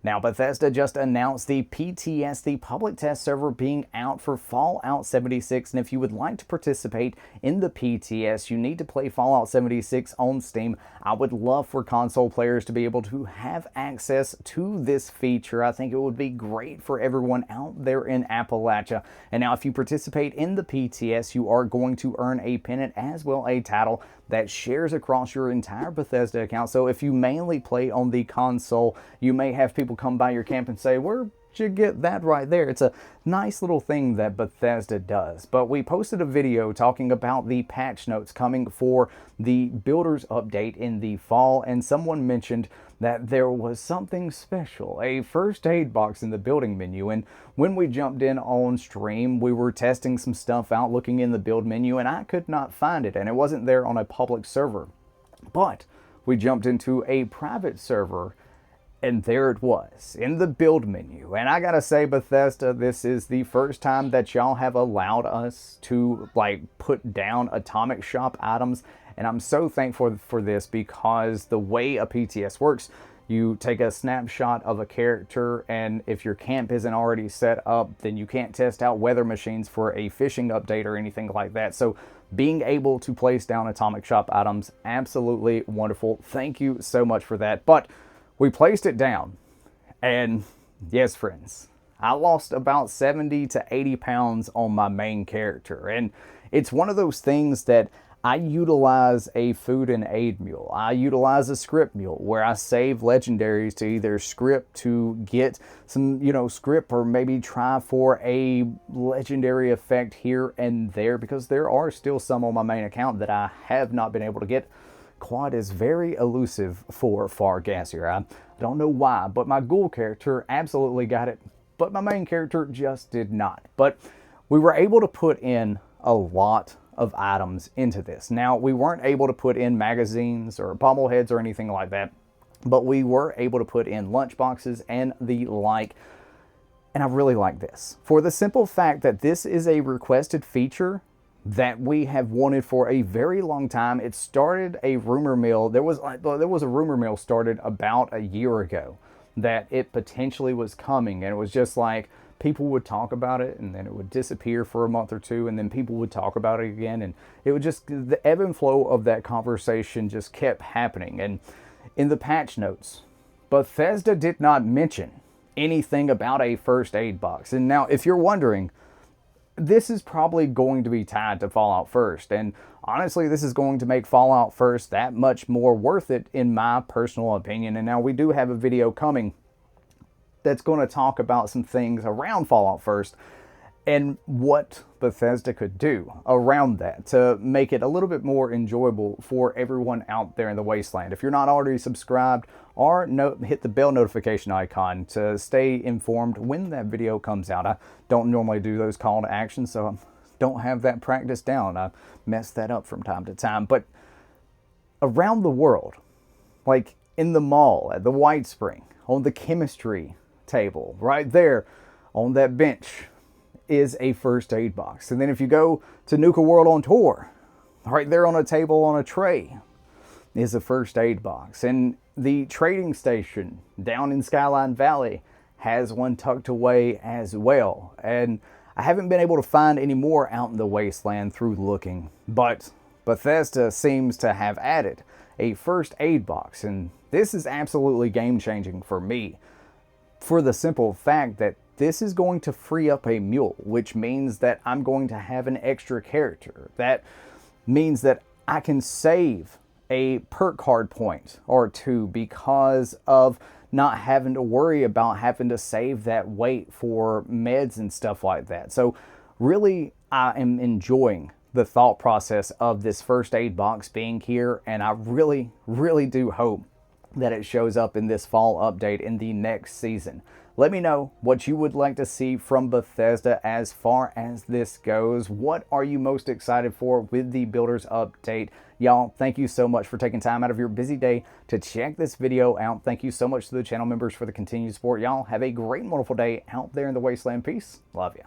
Now, Bethesda just announced the PTS, the public test server, being out for Fallout 76, and if you would like to participate in the PTS, you need to play Fallout 76 on Steam. I would love for console players to be able to have access to this feature. I think it would be great for everyone out there in Appalachia. And now, if you participate in the PTS, you are going to earn a pennant as well a title that shares across your entire Bethesda account. So if you mainly play on the console, you may have people come by your camp and say, "Where'd you get that right there?" It's a nice little thing that Bethesda does. But we posted a video talking about the patch notes coming for the builders update in the fall, and someone mentioned that there was something special, a first aid box in the building menu. And when we jumped in on stream, we were testing some stuff out, looking in the build menu, and I could not find it, and it wasn't there on a public server. But we jumped into a private server, and there it was in the build menu. And I gotta say, Bethesda, this is the first time that y'all have allowed us to put down atomic shop items. And I'm so thankful for this, because the way a PTS works, you take a snapshot of a character, and if your camp isn't already set up, then you can't test out weather machines for a fishing update or anything like that. So being able to place down atomic shop items, absolutely wonderful. Thank you so much for that. But we placed it down, and yes, friends, I lost about 70 to 80 pounds on my main character. And it's one of those things that I utilize a food and aid mule. I utilize a script mule where I save legendaries to either script to get some, script, or maybe try for a legendary effect here and there, because there are still some on my main account that I have not been able to get. Quad is very elusive for Fargassier. I don't know why, but my ghoul character absolutely got it, but my main character just did not. But we were able to put in a lot of items into this. Now, we weren't able to put in magazines or bobbleheads or anything like that, but we were able to put in lunchboxes and the like. And I really like this for the simple fact that this is a requested feature that we have wanted for a very long time. It started a rumor mill. There was a rumor mill started about a year ago that it potentially was coming, and it was just like people would talk about it, and then it would disappear for a month or two, and then people would talk about it again, and it would just, the ebb and flow of that conversation just kept happening. And in the patch notes, Bethesda did not mention anything about a first aid box. And now, if you're wondering, this is probably going to be tied to Fallout First, and honestly, this is going to make Fallout First that much more worth it, in my personal opinion. And now we do have a video coming that's going to talk about some things around Fallout First and what Bethesda could do around that to make it a little bit more enjoyable for everyone out there in the wasteland. If you're not already subscribed, or hit the bell notification icon to stay informed when that video comes out. I don't normally do those call to actions, so I don't have that practice down. I mess that up from time to time. But around the world, like in the mall, at the White Spring, on the chemistry table, right there on that bench, is a first aid box. And then if you go to Nuka World on tour, right there on a table on a tray is a first aid box. And the trading station down in Skyline Valley has one tucked away as well. And I haven't been able to find any more out in the wasteland through looking, but Bethesda seems to have added a first aid box, and this is absolutely game changing for me, for the simple fact that this is going to free up a mule, which means that I'm going to have an extra character. That means that I can save a perk hard point or two because of not having to worry about having to save that weight for meds and stuff like that. So really, I am enjoying the thought process of this first aid box being here, and I really, really do hope that it shows up in this fall update in the next season. Let me know what you would like to see from Bethesda as far as this goes. What are you most excited for with the Builders Update? Y'all, thank you so much for taking time out of your busy day to check this video out. Thank you so much to the channel members for the continued support. Y'all have a great and wonderful day out there in the wasteland. Peace. Love you.